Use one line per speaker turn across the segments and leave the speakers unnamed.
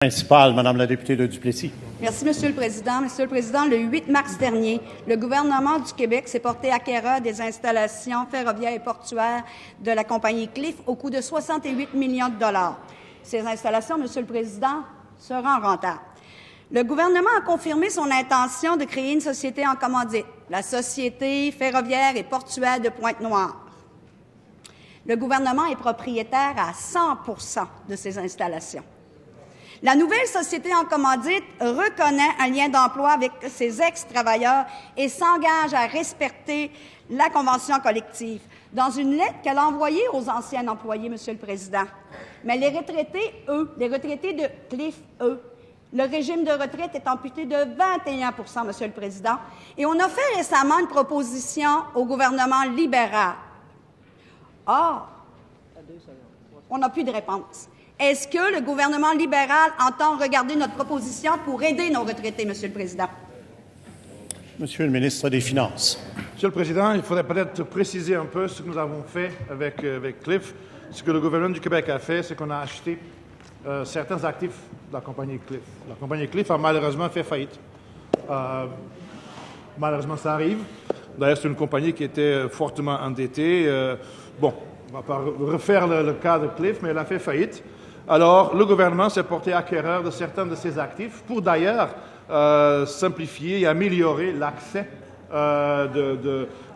Principal, Madame la députée de Duplessis.
Merci, Monsieur le Président. Monsieur le Président, le 8 mars dernier, le gouvernement du Québec s'est porté acquéreur des installations ferroviaires et portuaires de la compagnie Cliff au coût de 68 millions de dollars. Ces installations, Monsieur le Président, seront rentables. Le gouvernement a confirmé son intention de créer une société en commandite, la Société ferroviaire et portuaire de Pointe-Noire. Le gouvernement est propriétaire à 100 de ces installations. La nouvelle société en commandite reconnaît un lien d'emploi avec ses ex-travailleurs et s'engage à respecter la convention collective. Dans une lettre qu'elle a envoyée aux anciens employés, Monsieur le Président. Mais les retraités, eux, les retraités de Cliff, eux, le régime de retraite est amputé de 21 Monsieur le Président. Et on a fait récemment une proposition au gouvernement libéral. Or, on n'a plus de réponse. Est-ce que le gouvernement libéral entend regarder notre proposition pour aider nos retraités, Monsieur le Président?
Monsieur le ministre des Finances.
Monsieur le Président, il faudrait peut-être préciser un peu ce que nous avons fait avec Cliff. Ce que le gouvernement du Québec a fait, c'est qu'on a acheté certains actifs de la compagnie Cliff. La compagnie Cliff a malheureusement fait faillite. Malheureusement, ça arrive. D'ailleurs, c'est une compagnie qui était fortement endettée. On ne va pas refaire le cas de Cliff, mais elle a fait faillite. Alors, le gouvernement s'est porté acquéreur de certains de ces actifs pour d'ailleurs simplifier et améliorer l'accès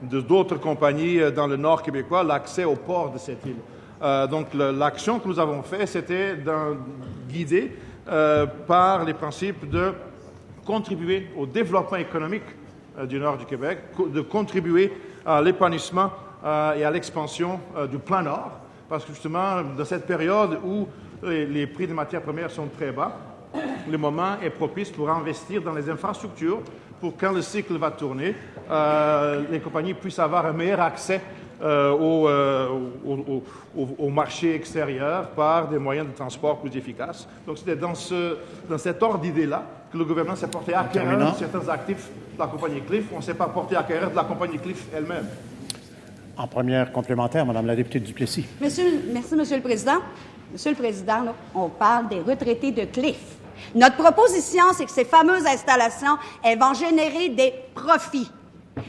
d'autres compagnies dans le nord québécois, l'accès au port de cette île. Donc, l'action que nous avons faite, c'était guidée par les principes de contribuer au développement économique du nord du Québec, de contribuer à l'épanouissement et à l'expansion du plan Nord, parce que justement, dans cette période où les prix des matières premières sont très bas, le moment est propice pour investir dans les infrastructures pour quand le cycle va tourner, les compagnies puissent avoir un meilleur accès au marché extérieur par des moyens de transport plus efficaces. Donc, c'était dans cet ordre d'idée-là que le gouvernement s'est porté acquéreur de certains actifs de la compagnie Cliff. On ne s'est pas porté acquéreur de la compagnie Cliff elle-même.
En première complémentaire, Madame la députée de Duplessis.
Merci, Monsieur le Président. Monsieur le Président, là, on parle des retraités de Cliff. Notre proposition, c'est que ces fameuses installations, elles vont générer des profits.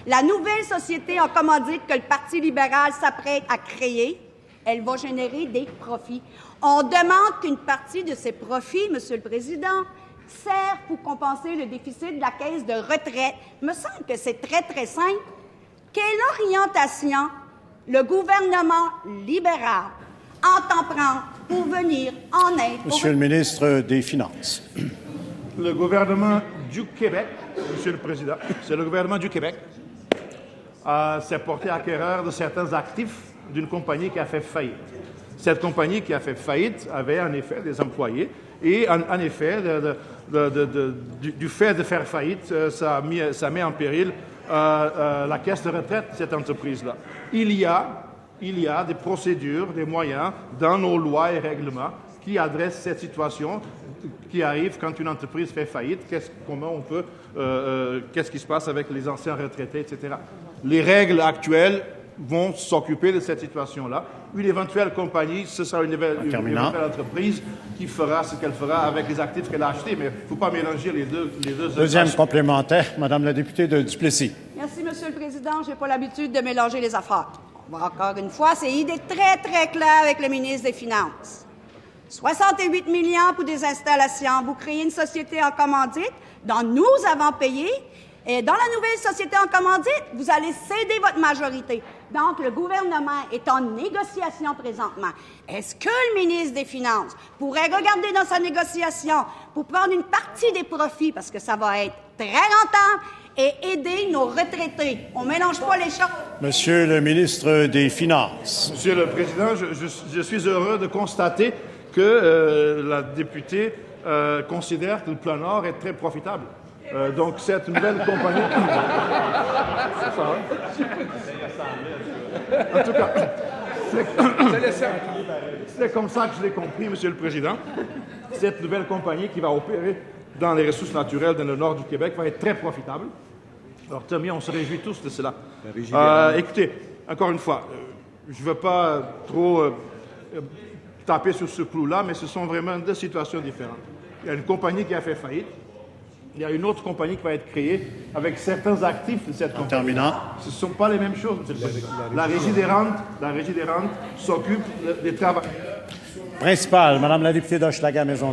La nouvelle société en commandite que le Parti libéral s'apprête à créer, elle va générer des profits. On demande qu'une partie de ces profits, Monsieur le Président, serve pour compenser le déficit de la caisse de retraite. Il me semble que c'est très, très simple. Quelle orientation le gouvernement libéral entend prendre pour venir en aide?
Monsieur le ministre des Finances.
Le gouvernement du Québec, Monsieur le Président, c'est le gouvernement du Québec, s'est porté acquéreur de certains actifs d'une compagnie qui a fait faillite. Cette compagnie qui a fait faillite avait en effet des employés et en effet, du fait de faire faillite, ça met en péril la caisse de retraite de cette entreprise-là. Il y a des procédures, des moyens dans nos lois et règlements qui adressent cette situation qui arrive quand une entreprise fait faillite. Qu'est-ce qui se passe avec les anciens retraités, etc. Les règles actuelles vont s'occuper de cette situation-là. Une éventuelle compagnie, ce sera une éventuelle entreprise qui fera ce qu'elle fera avec les actifs qu'elle a achetés, mais il ne faut pas mélanger les deux.
Deuxième complémentaire, Madame la députée de Duplessis.
Merci, Monsieur le Président. Je n'ai pas l'habitude de mélanger les affaires. Encore une fois, c'est idée très, très claire avec le ministre des Finances. 68 millions pour des installations. Vous créez une société en commandite dont nous avons payé. Et dans la nouvelle société en commandite, vous allez céder votre majorité. Donc, le gouvernement est en négociation présentement. Est-ce que le ministre des Finances pourrait regarder dans sa négociation pour prendre une partie des profits, parce que ça va être très rentable, et aider nos retraités? On ne mélange pas les choses.
Monsieur le ministre des Finances.
Monsieur le Président, je suis heureux de constater que la députée considère que le plan Nord est très profitable. Donc, cette nouvelle compagnie... En tout cas, c'est comme ça que je l'ai compris, Monsieur le Président. Cette nouvelle compagnie qui va opérer dans les ressources naturelles dans le nord du Québec va être très profitable. Alors, tant mieux, on se réjouit tous de cela. Écoutez, encore une fois, je ne veux pas trop taper sur ce clou-là, mais ce sont vraiment deux situations différentes. Il y a une compagnie qui a fait faillite. Il y a une autre compagnie qui va être créée avec certains actifs de cette compagnie.
Terminant.
Ce ne sont pas les mêmes choses, M. le Président. La régie des rentes s'occupe des travailleurs.
Principal, Madame la députée d'Hochelaga-Maisonneuve.